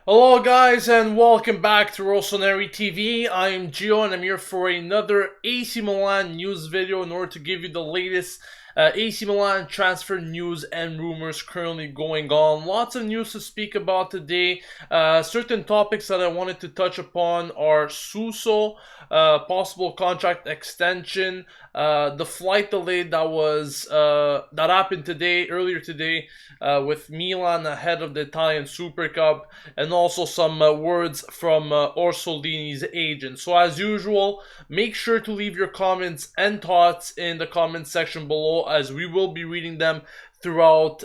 Hello guys and welcome back to Rossoneri TV. I'm Gio and I'm here for another AC Milan news video in order to give you the latest AC Milan transfer news and rumors currently going on. Lots of news to speak about today. Certain topics that I wanted to touch upon are Suso, possible contract extension, the flight delay that happened earlier today, with Milan ahead of the Italian Super Cup, and also some words from Orsolini's agent. So as usual, make sure to leave your comments and thoughts in the comment section below, as we will be reading them throughout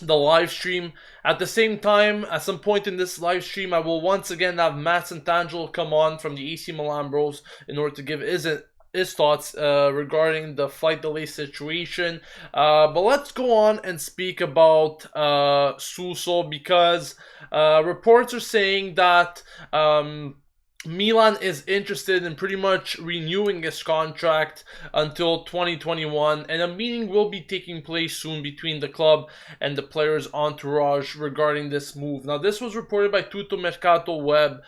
the live stream. At the same time, at some point in this live stream, I will once again have Matt Santangelo come on from the AC Milan Bros in order to give his thoughts regarding the flight delay situation. But let's go on and speak about Suso, because reports are saying that Milan is interested in pretty much renewing his contract until 2021, and a meeting will be taking place soon between the club and the player's entourage regarding this move. Now, this was reported by Tutto Mercato Web.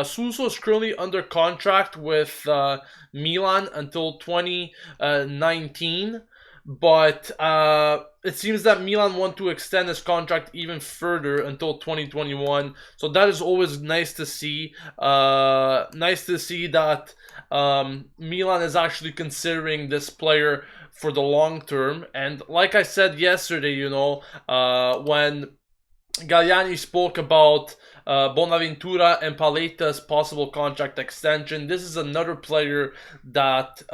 Suso is currently under contract with Milan until 2019. But it seems that Milan want to extend his contract even further until 2021. So that is always nice to see. Nice to see that Milan is actually considering this player for the long term. And like I said yesterday, when Galliani spoke about Bonaventura and Paletta's possible contract extension, this is another player that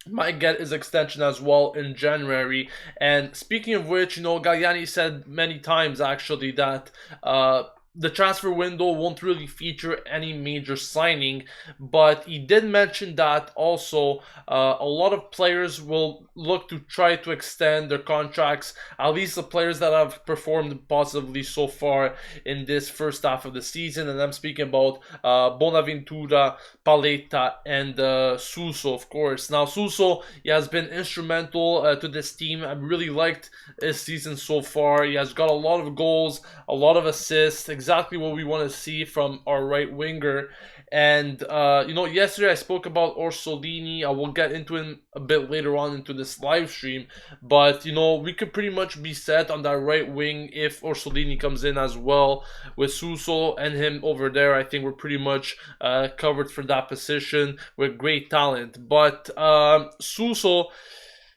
might get his extension as well in January. And speaking of which, Galliani said many times actually that the transfer window won't really feature any major signing, but he did mention that also a lot of players will look to try to extend their contracts, at least the players that have performed positively so far in this first half of the season. And I'm speaking about Bonaventura, Paletta, and Suso, of course. Now, Suso, he has been instrumental to this team. I've really liked his season so far. He has got a lot of goals, a lot of assists, exactly what we want to see from our right winger. And yesterday I spoke about Orsolini. I will get into him a bit later on into this live stream, but we could pretty much be set on that right wing if Orsolini comes in as well. With Suso and him over there, I think we're pretty much covered for that position with great talent. But Suso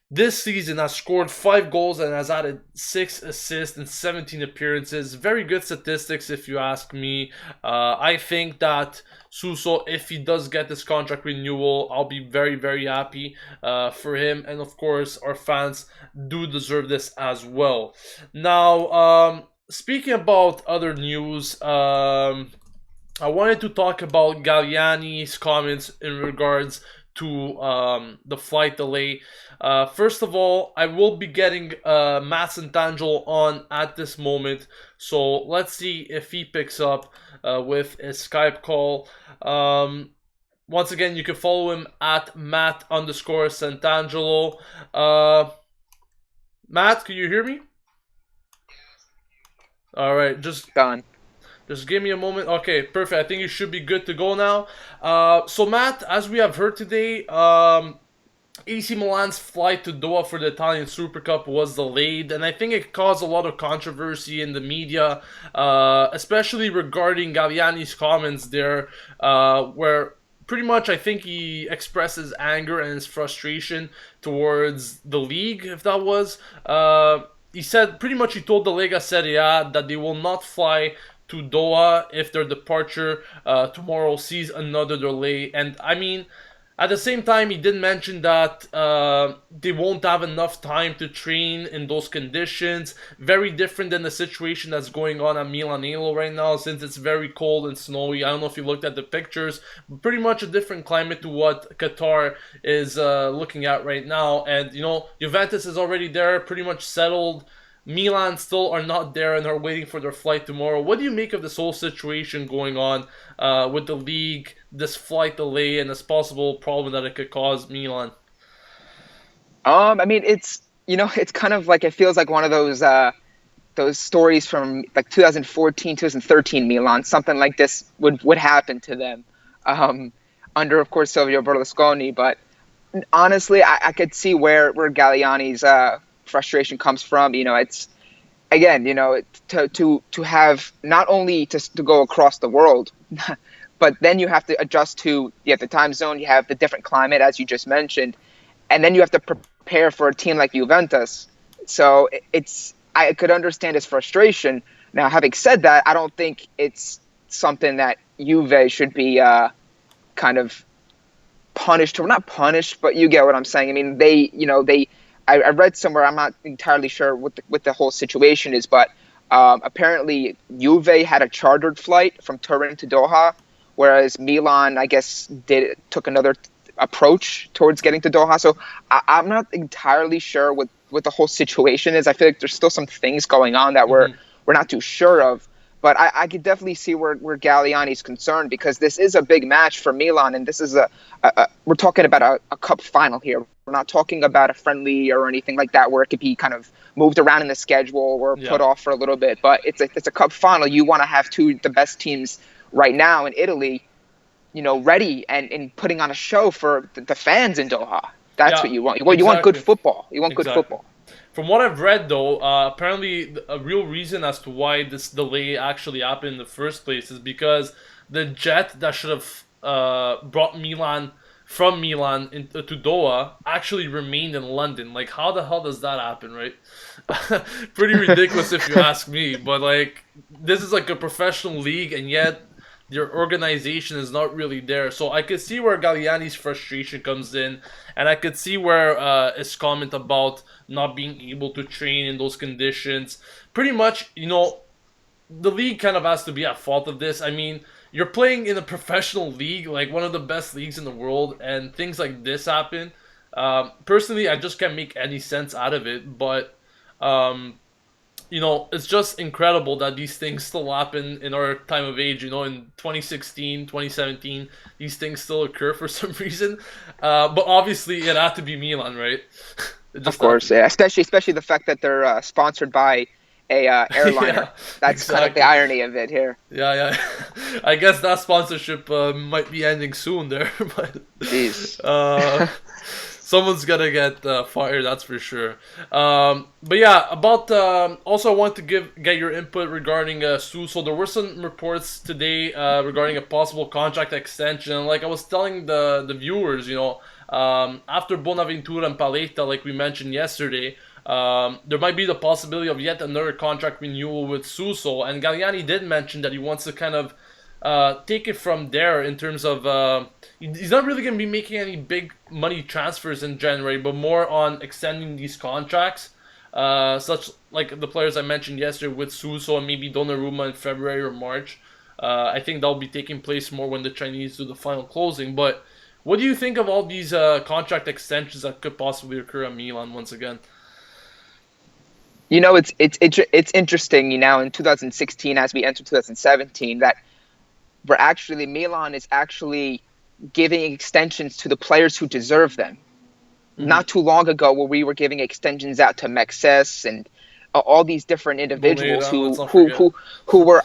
this season has scored 5 goals and has added 6 assists in 17 appearances. Very good statistics, if you ask me. I think that Suso, if he does get this contract renewal, I'll be very, very happy for him. And of course, our fans do deserve this as well. Now, speaking about other news, I wanted to talk about Galliani's comments in regards to the flight delay. First of all, I will be getting Matt Santangelo on at this moment, so let's see if he picks up with his Skype call. Once again, you can follow him at Matt_Santangelo. Matt, can you hear me? All right, just Gone. give me a moment. Okay, perfect. I think you should be good to go now. So Matt, as we have heard today, AC Milan's flight to Doha for the Italian Super Cup was delayed, and I think it caused a lot of controversy in the media, especially regarding Galliani's comments there, where pretty much I think he expresses anger and his frustration towards the league, if that was. He said, pretty much he told the Lega Serie A that they will not fly to Doha if their departure tomorrow sees another delay. And I mean, at the same time, he did mention that they won't have enough time to train in those conditions. Very different than the situation that's going on at Milanello right now, since it's very cold and snowy. I don't know if you looked at the pictures, but pretty much a different climate to what Qatar is looking at right now. And, Juventus is already there, pretty much settled. Milan still are not there and are waiting for their flight tomorrow. What do you make of this whole situation going on with the league, this flight delay, and this possible problem that it could cause Milan? I mean, it's kind of like, it feels like one of those those stories from like 2014, 2013 Milan, something like this would happen to them under, of course, Silvio Berlusconi. But honestly, I could see where Galliani's frustration comes from. It's again, to have not only to go across the world, but then you have to adjust to the time zone. You have the different climate, as you just mentioned, and then you have to prepare for a team like Juventus. So I could understand his frustration. Now, having said that, I don't think it's something that Juve should be kind of punished, or not punished, but you get what I'm saying. I mean, I read somewhere, I'm not entirely sure what the whole situation is, but apparently Juve had a chartered flight from Turin to Doha, whereas Milan, I guess, took another approach towards getting to Doha. So I'm not entirely sure what the whole situation is. I feel like there's still some things going on that we're not too sure of. But I could definitely see where Galliani's concerned, because this is a big match for Milan, and this is we're talking about a cup final here. We're not talking about a friendly or anything like that where it could be kind of moved around in the schedule or put off for a little bit. But it's a cup final. You want to have two of the best teams right now in Italy, ready and putting on a show for the fans in Doha. That's what you want. You want good football. You want good football. From what I've read, though, apparently a real reason as to why this delay actually happened in the first place is because the jet that should have brought Milan from Milan to Doha actually remained in London. Like, how the hell does that happen, right? Pretty ridiculous if you ask me. But, like, this is like a professional league, and yet their organization is not really there. So I could see where Galliani's frustration comes in, and I could see where his comment about not being able to train in those conditions. Pretty much, the league kind of has to be at fault of this. I mean, you're playing in a professional league, like one of the best leagues in the world, and things like this happen. Personally, I just can't make any sense out of it, but it's just incredible that these things still happen in our time of age. In 2016, 2017, these things still occur for some reason. But obviously, it had to be Milan, right? Of course, yeah. Especially the fact that they're sponsored by a airliner. That's kind of the irony of it here. Yeah. I guess that sponsorship might be ending soon there. But jeez. Someone's gonna get fired, that's for sure. But yeah, about also I want to get your input regarding Suso. There were some reports today regarding a possible contract extension. Like I was telling the viewers, after Bonaventura and Paletta, like we mentioned yesterday, there might be the possibility of yet another contract renewal with Suso. And Galliani did mention that he wants to kind of take it from there in terms of he's not really going to be making any big money transfers in January, but more on extending these contracts, such like the players I mentioned yesterday with Suso and maybe Donnarumma in February or March. I think that'll be taking place more when the Chinese do the final closing. But what do you think of all these contract extensions that could possibly occur at Milan once again? It's interesting, in 2016 as we enter 2017 that Milan is actually giving extensions to the players who deserve them. Mm-hmm. Not too long ago, where we were giving extensions out to Mexes and all these different individuals who were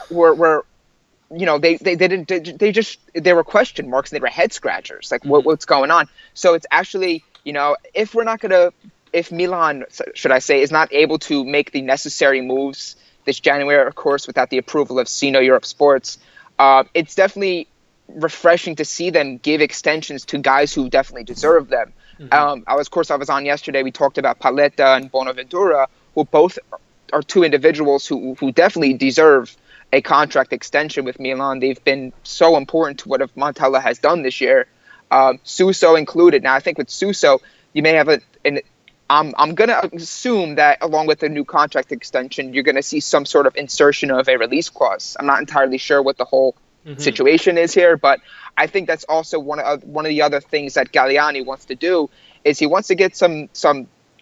they were question marks and they were head scratchers. Like what's going on? So it's actually if Milan, should I say, is not able to make the necessary moves this January, of course, without the approval of Sino Europe Sports, it's definitely refreshing to see them give extensions to guys who definitely deserve them. Mm-hmm. I was on yesterday. We talked about Paletta and Bonaventura, who both are two individuals who definitely deserve a contract extension with Milan. They've been so important to what Montella has done this year, Suso included. Now, I think with Suso, you may have I'm going to assume that along with the new contract extension, you're going to see some sort of insertion of a release clause. I'm not entirely sure what the whole situation is here, but I think that's also one of the other things that Galliani wants to do is he wants to get some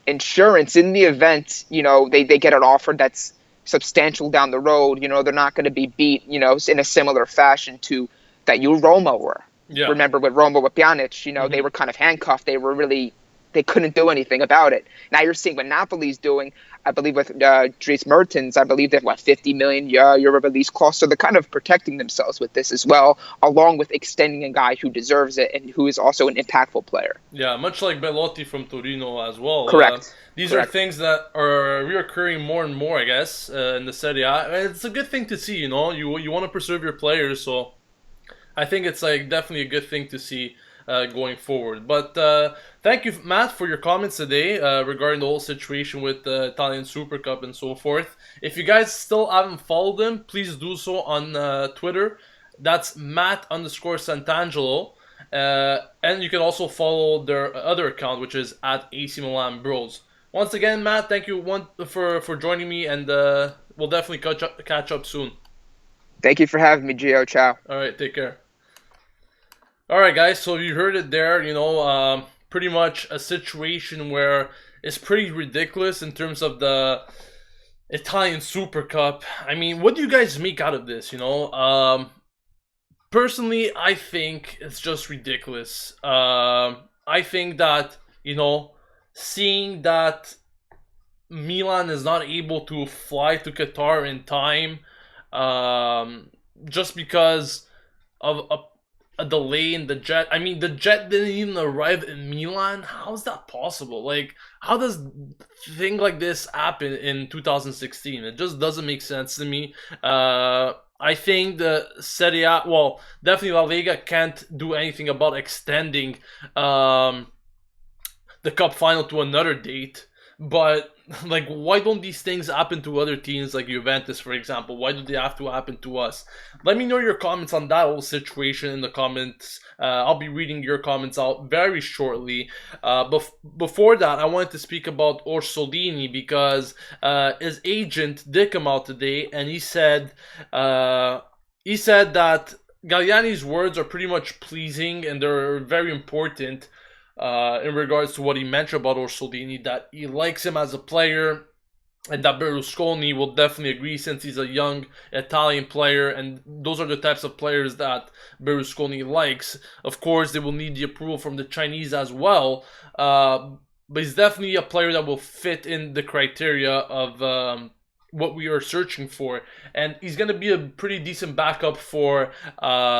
insurance in the event, they get an offer that's substantial down the road. They're not going to be beat, in a similar fashion to that Roma were. Yeah. Remember with Roma with Pjanic, they were kind of handcuffed. They were really they couldn't do anything about it. Now you're seeing what Napoli's doing. I believe with Dries Mertens, I believe they've 50 million euro release clause, so they're kind of protecting themselves with this as well, along with extending a guy who deserves it and who is also an impactful player. Yeah, much like Belotti from Torino as well. Correct. These are things that are reoccurring more and more, I guess, in the Serie A. It's a good thing to see, you know. You want to preserve your players, so I think it's like definitely a good thing to see going forward. But thank you, Matt, for your comments today regarding the whole situation with the Italian Super Cup and so forth. If you guys still haven't followed them, please do so on Twitter. That's Matt_Santangelo. And you can also follow their other account, which is at AC Milan Bros. Once again, Matt, thank you for joining me, and we'll definitely catch up soon. Thank you for having me, Gio. Ciao. All right, take care. All right, guys, so you heard it there, you know, pretty much a situation where it's pretty ridiculous in terms of the Italian Super Cup. I mean, what do you guys make out of this, you know? Personally, I think it's just ridiculous. I think that, you know, seeing that Milan is not able to fly to Qatar in time, just because of a delay in the jet. I mean, the jet didn't even arrive in Milan. How's that possible? Like, how does thing like this happen in 2016? It just doesn't make sense to me. I think the Serie A, well, definitely La Liga can't do anything about extending the cup final to another date. But, like, why don't these things happen to other teams like Juventus, for example? Why do they have to happen to us? Let me know your comments on that whole situation in the comments. I'll be reading your comments out very shortly. Before that, I wanted to speak about Orsolini because his agent did come out today, and he said that Galliani's words are pretty much pleasing and they're very important. In regards to what he mentioned about Orsolini, that he likes him as a player, and that Berlusconi will definitely agree since he's a young Italian player, and those are the types of players that Berlusconi likes. Of course, they will need the approval from the Chinese as well, but he's definitely a player that will fit in the criteria of what we are searching for, and he's going to be a pretty decent backup for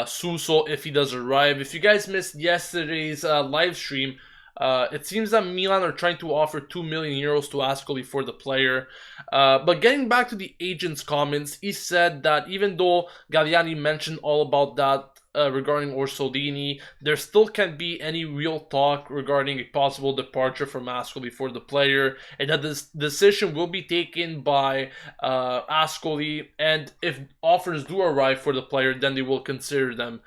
Suso if he does arrive. If you guys missed yesterday's live stream, it seems that Milan are trying to offer 2 million euros to Ascoli for the player. But getting back to the agent's comments, he said that even though Galliani mentioned all about that regarding Orsolini, there still can't be any real talk regarding a possible departure from Ascoli for the player, and that this decision will be taken by Ascoli, and if offers do arrive for the player, then they will consider them.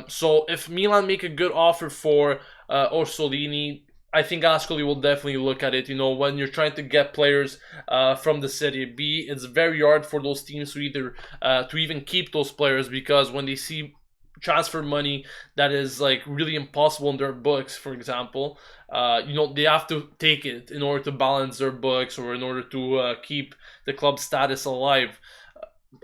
So if Milan make a good offer for Orsolini, I think Ascoli will definitely look at it. You know, when you're trying to get players from the Serie B, it's very hard for those teams to either to even keep those players, because when they see transfer money that is like really impossible in their books, for example, you know, they have to take it in order to balance their books or in order to keep the club status alive,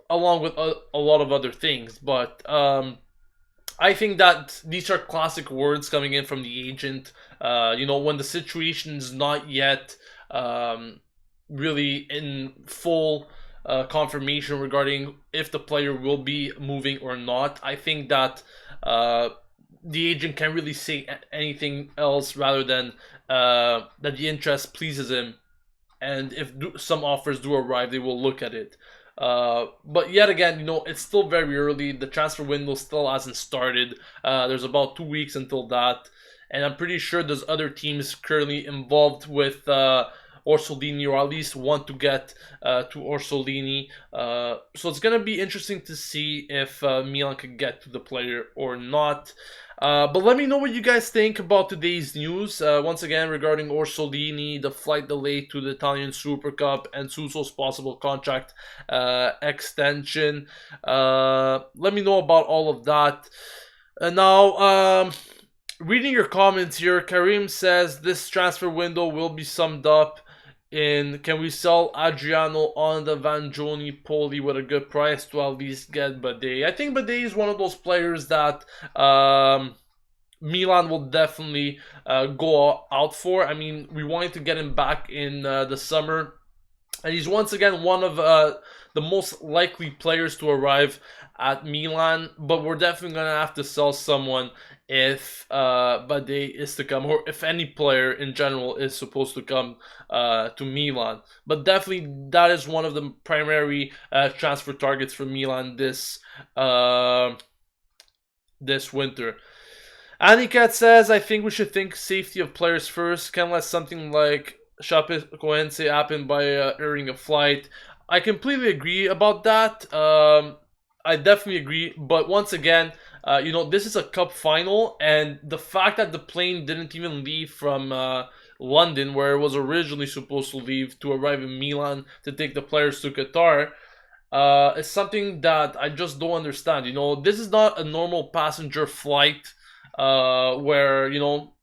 along with a lot of other things. But I think that these are classic words coming in from the agent. You know, when the situation is not yet really in full confirmation regarding if the player will be moving or not, I think that the agent can't really say anything else rather than that the interest pleases him, and if some offers do arrive, they will look at it. But yet again, you know, it's still very early. The transfer window still hasn't started. There's about 2 weeks until that, and I'm pretty sure there's other teams currently involved with Orsolini, or at least want to get to Orsolini. So it's going to be interesting to see if Milan could get to the player or not. But let me know what you guys think about today's news. Once again, regarding Orsolini, the flight delay to the Italian Super Cup, and Suso's possible contract extension. Let me know about all of that. Now, reading your comments here, Karim says this transfer window will be summed up in, can we sell Adriano on the Vangioni Poli with a good price to at least get Bade? I think Bade is one of those players that Milan will definitely go out for. I mean, we wanted to get him back in the summer, and he's once again one of the most likely players to arrive at Milan. But we're definitely gonna have to sell someone if Bade is to come, or if any player in general is supposed to come to Milan. But definitely that is one of the primary transfer targets for Milan this winter. Anikat says, I think we should think safety of players first. Can't let something like Chapecoense happen by earning a flight. I completely agree about that. I definitely agree. But once again, this is a cup final, and the fact that the plane didn't even leave from London, where it was originally supposed to leave, to arrive in Milan to take the players to Qatar, is something that I just don't understand. This is not a normal passenger flight where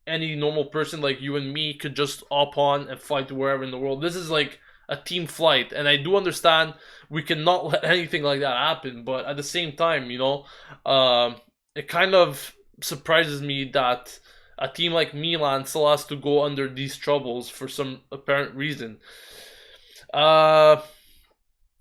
any normal person like you and me could just hop on and fly to wherever in the world. This is like a team flight, and I do understand we cannot let anything like that happen. But at the same time, it kind of surprises me that a team like Milan still has to go under these troubles for some apparent reason.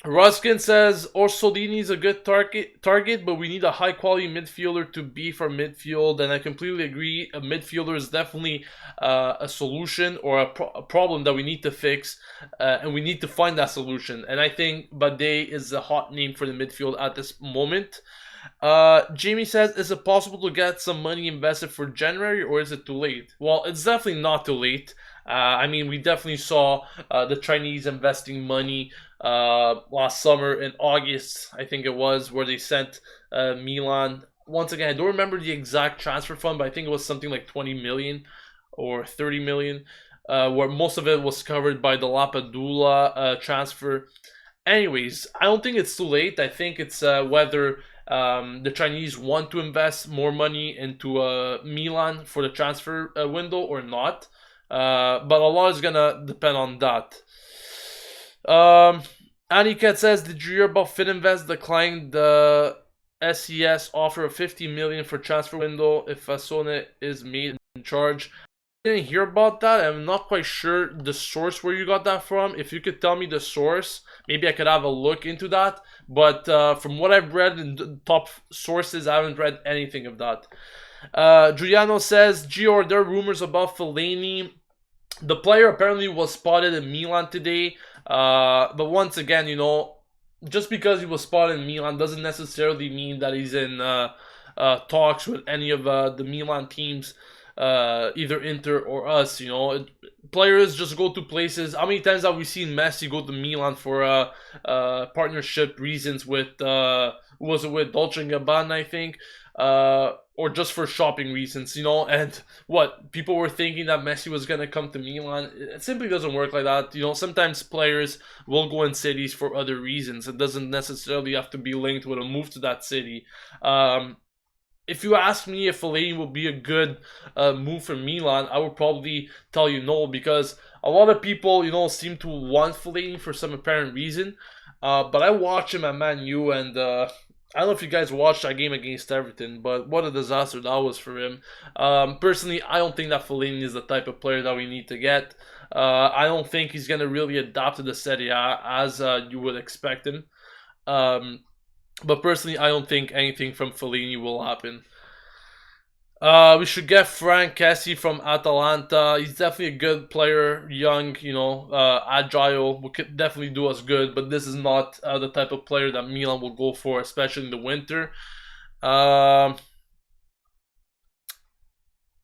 Ruskin says Orsolini is a good target, but we need a high quality midfielder to beef our midfield, and I completely agree. A midfielder is definitely a solution or a problem that we need to fix, and we need to find that solution. And I think Bade is a hot name for the midfield at this moment. Jamie says, is it possible to get some money invested for January, or is it too late? Well, it's definitely not too late. I mean, we definitely saw the Chinese investing money last summer in August, I think it was, where they sent Milan. Once again, I don't remember the exact transfer fund, but I think it was something like 20 million or 30 million, where most of it was covered by the Lapadula transfer. Anyways, I don't think it's too late. I think it's whether the Chinese want to invest more money into Milan for the transfer window or not. But a lot is gonna depend on that. Aniket says, did you hear about Fininvest declining the SES offer of 50 million for transfer window if Fasone is made in charge? I didn't hear about that. I'm not quite sure the source where you got that from. If you could tell me the source, maybe I could have a look into that. But from what I've read in the top sources, I haven't read anything of that. Giuliano says, Gio, there are rumors about Fellaini. The player apparently was spotted in Milan today. But once again, just because he was spotted in Milan doesn't necessarily mean that he's in talks with any of the Milan teams, either Inter or us. Players just go to places. How many times have we seen Messi go to Milan for partnership reasons with who was it with, Dolce & Gabbana, I think, or just for shopping reasons, and what people were thinking that Messi was going to come to Milan. It simply doesn't work like that. Sometimes players will go in cities for other reasons. It doesn't necessarily have to be linked with a move to that city. If you ask me if Fellaini will be a good move for Milan, I would probably tell you no, because a lot of people, seem to want Fellaini for some apparent reason. But I watch him at Man U, and I don't know if you guys watched that game against Everton, but what a disaster that was for him. Personally, I don't think that Fellaini is the type of player that we need to get. I don't think he's going to really adapt to the Serie A as you would expect him. But personally, I don't think anything from Fellaini will happen. We should get Frank Kessie from Atalanta. He's definitely a good player, young, agile. Could definitely do us good, but this is not the type of player that Milan will go for, especially in the winter.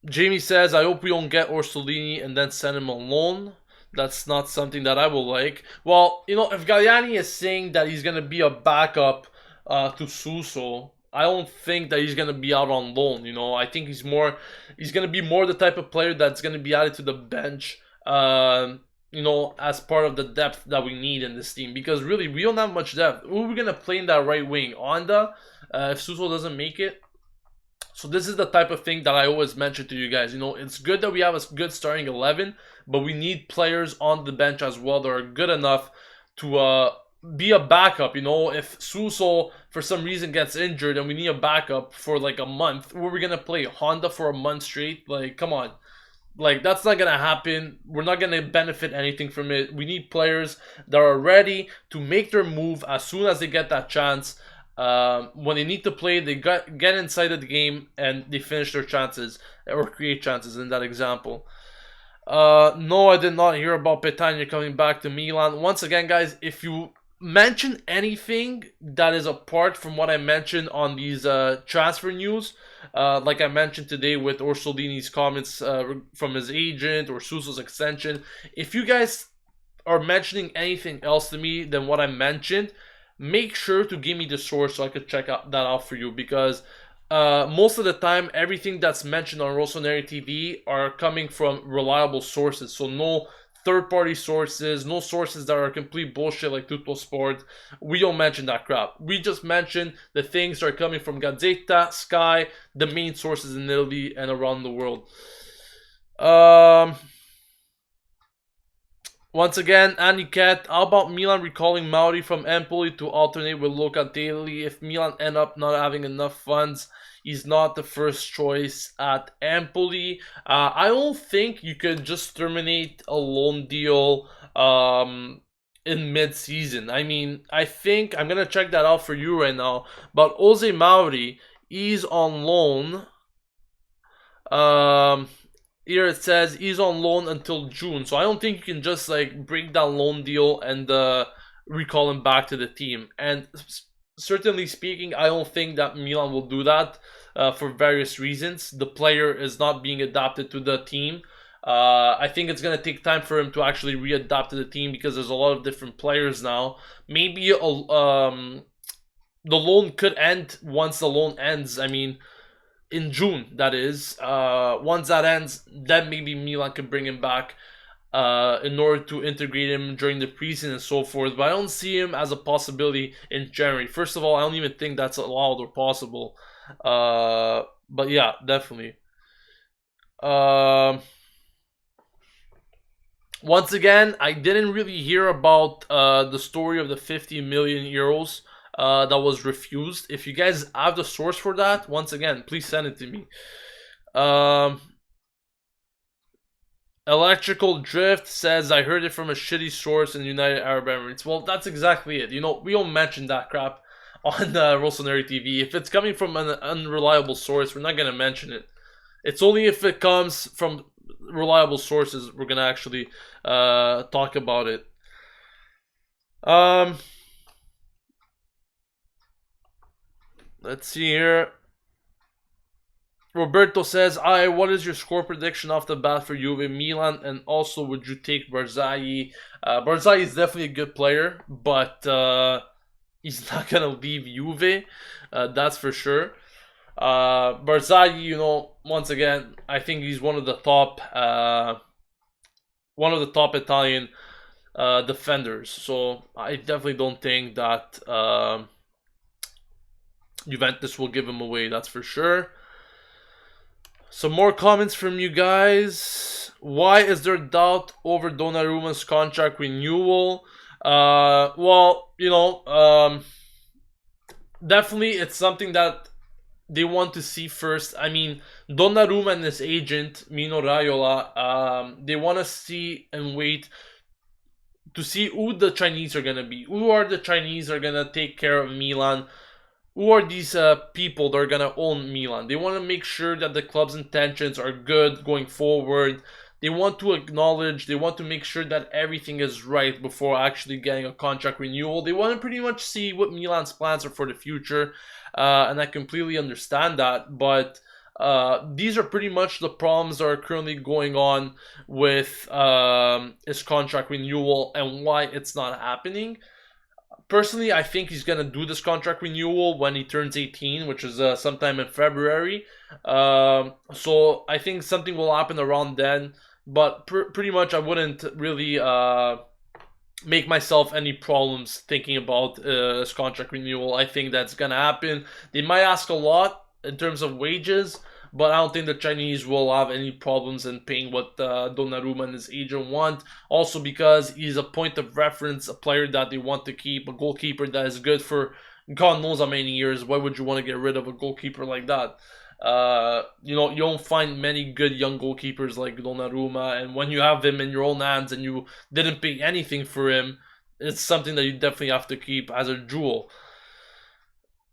Jamie says, I hope we don't get Orsolini and then send him on loan. That's not something that I will like. Well, if Galliani is saying that he's going to be a backup to Suso, I don't think that he's gonna be out on loan. I think he's gonna be more the type of player that's gonna be added to the bench. As part of the depth that we need in this team, because really we don't have much depth. Who are we gonna play in that right wing? Onda, if Suso doesn't make it. So this is the type of thing that I always mention to you guys. It's good that we have a good starting 11, but we need players on the bench as well that are good enough to be a backup. You know, if Suso for some reason gets injured and we need a backup for like a month, were we gonna play Honda for a month straight? Like, come on. Like, that's not gonna happen. We're not gonna benefit anything from it. We need players that are ready to make their move as soon as they get that chance. When they need to play, they get inside of the game and they finish their chances or create chances in that example. No, I did not hear about Petagna coming back to Milan. Once again, guys, if you mention anything that is apart from what I mentioned on these transfer news, like I mentioned today with Orsolini's comments from his agent or Suso's extension, if you guys are mentioning anything else to me than what I mentioned, make sure to give me the source so I could check that out for you, because most of the time, everything that's mentioned on Rossoneri TV are coming from reliable sources. So no third-party sources, no sources that are complete bullshit like Tutto Sport. We don't mention that crap. We just mention the things that are coming from Gazzetta, Sky, the main sources in Italy and around the world. Once again, Andy Cat, how about Milan recalling Mauri from Empoli to alternate with Locatelli? If Milan end up not having enough funds, he's not the first choice at Empoli. I don't think you could just terminate a loan deal in mid-season. I mean, I think, I'm going to check that out for you right now, but Jose Mauri, he's on loan. Here it says he's on loan until June, so I don't think you can just like break that loan deal and recall him back to the team. And certainly speaking, I don't think that Milan will do that for various reasons. The player is not being adapted to the team. I think it's gonna take time for him to actually readapt to the team because there's a lot of different players now. Maybe the loan could end once the loan ends. I mean, in June, that is. Once that ends, then maybe Milan can bring him back in order to integrate him during the preseason and so forth. But I don't see him as a possibility in January. First of all, I don't even think that's allowed or possible. But yeah, definitely. Once again, I didn't really hear about the story of the 50 million euros that was refused. If you guys have the source for that, once again, please send it to me. Electrical Drift says, I heard it from a shitty source in the United Arab Emirates. Well, that's exactly it. You know, we don't mention that crap on Rossoneri TV. If it's coming from an unreliable source, we're not going to mention it. It's only if it comes from reliable sources we're going to actually talk about it. Let's see here. Roberto says, what is your score prediction off the bat for Juve Milan? And also, would you take Barzagli? Barzagli is definitely a good player, but he's not going to leave Juve. That's for sure. Barzagli, you know, once again, I think he's one of the top Italian defenders. So I definitely don't think that Juventus will give him away, that's for sure. Some more comments from you guys. Why is there doubt over Donnarumma's contract renewal? Well, you know, definitely it's something that they want to see first. I mean, Donnarumma and his agent, Mino Raiola, they want to see and wait to see who the Chinese are going to be. Who are the Chinese that are going to take care of Milan? Who are these people that are going to own Milan? They want to make sure that the club's intentions are good going forward. They want to acknowledge, they want to make sure that everything is right before actually getting a contract renewal. They want to pretty much see what Milan's plans are for the future. And I completely understand that. But these are pretty much the problems that are currently going on with his contract renewal and why it's not happening. Personally, I think he's going to do this contract renewal when he turns 18, which is sometime in February. So I think something will happen around then. But pretty much I wouldn't really make myself any problems thinking about his contract renewal. I think that's going to happen. They might ask a lot in terms of wages, but I don't think the Chinese will have any problems in paying what Donnarumma and his agent want. Also because he's a point of reference, a player that they want to keep, a goalkeeper that is good for God knows how many years. Why would you want to get rid of a goalkeeper like that? You know, you don't find many good young goalkeepers like Donnarumma, and when you have him in your own hands and you didn't pay anything for him, it's something that you definitely have to keep as a jewel.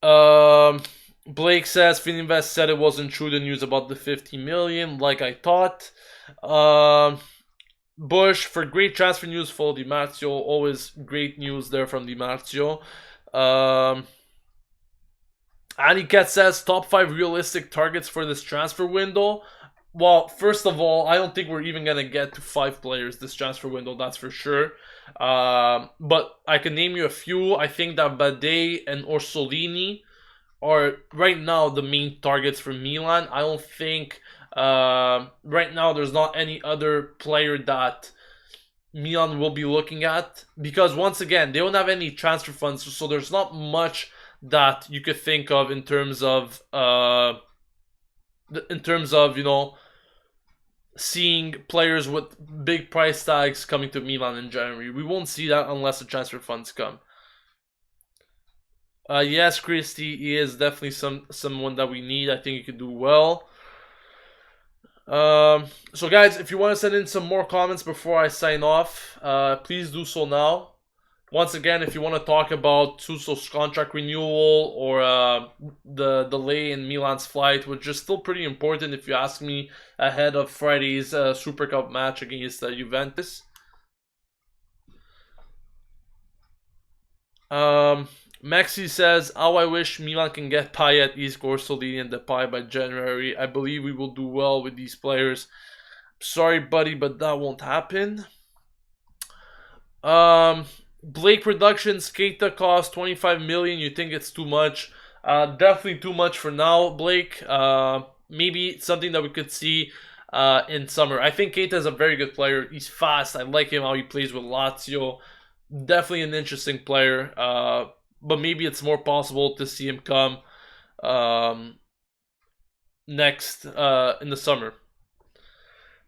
Blake says Fininvest said it wasn't true, the news about the 50 million, like I thought. Bush, for great transfer news, follow Di Marzio. Always great news there from Di Marzio. Aniket says top 5 realistic targets for this transfer window. Well, first of all, I don't think we're even gonna get to 5 players this transfer window. That's for sure. But I can name you a few. I think that Bade and Orsolini are right now the main targets for Milan. I don't think right now there's not any other player that Milan will be looking at, because once again they don't have any transfer funds, so there's not much that you could think of in terms of you know, seeing players with big price tags coming to Milan in January. We won't see that unless the transfer funds come. Yes, Christy, he is definitely someone that we need. I think he could do well. So guys, if you want to send in some more comments before I sign off, please do so now. Once again, if you want to talk about Suso's contract renewal or the delay in Milan's flight, which is still pretty important if you ask me, ahead of Friday's Super Cup match against Juventus. Maxi says, how I wish Milan can get Payet, Isco, Orsolini, and Depay by January. I believe we will do well with these players. Sorry, buddy, but that won't happen. Blake Productions, Keita cost 25 million. You think it's too much? Definitely too much for now, Blake. Maybe something that we could see in summer. I think Keita is a very good player. He's fast. I like him how he plays with Lazio. Definitely an interesting player. But maybe it's more possible to see him come next in the summer.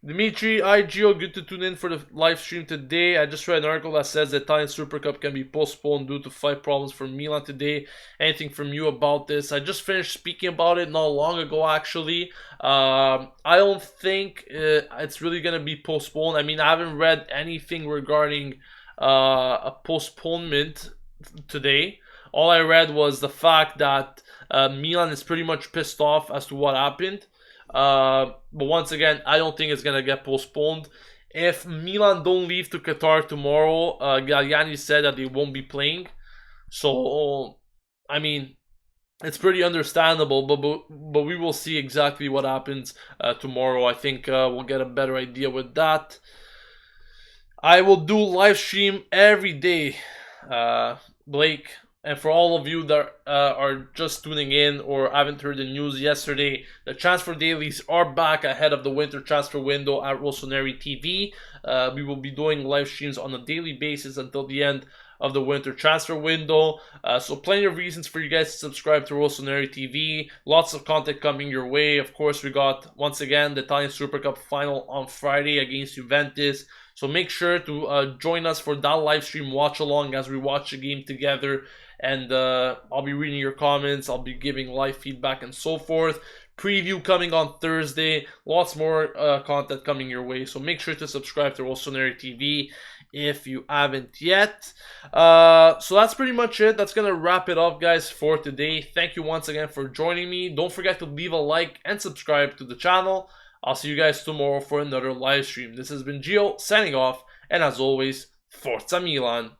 Dimitri, hi Gio, good to tune in for the live stream today. I just read an article that says the Italian Super Cup can be postponed due to flight problems for Milan today. Anything from you about this? I just finished speaking about it not long ago, actually. I don't think it's really going to be postponed. I mean, I haven't read anything regarding a postponement today. All I read was the fact that Milan is pretty much pissed off as to what happened. But once again, I don't think it's gonna get postponed. If Milan don't leave to Qatar tomorrow, Galliani said that they won't be playing. So, I mean, it's pretty understandable, but we will see exactly what happens tomorrow. I think we'll get a better idea with that. I will do live stream every day, Blake. And for all of you that are just tuning in or haven't heard the news yesterday, the transfer dailies are back ahead of the winter transfer window at Rossoneri TV. We will be doing live streams on a daily basis until the end of the winter transfer window. So plenty of reasons for you guys to subscribe to Rossoneri TV. Lots of content coming your way. Of course, we got, once again, the Italian Super Cup final on Friday against Juventus. So make sure to join us for that live stream watch along as we watch the game together. And I'll be reading your comments. I'll be giving live feedback and so forth. Preview coming on Thursday. Lots more content coming your way. So make sure to subscribe to Rossoneri TV if you haven't yet. So that's pretty much it. That's going to wrap it up, guys, for today. Thank you once again for joining me. Don't forget to leave a like and subscribe to the channel. I'll see you guys tomorrow for another live stream. This has been Gio signing off. And as always, Forza Milan.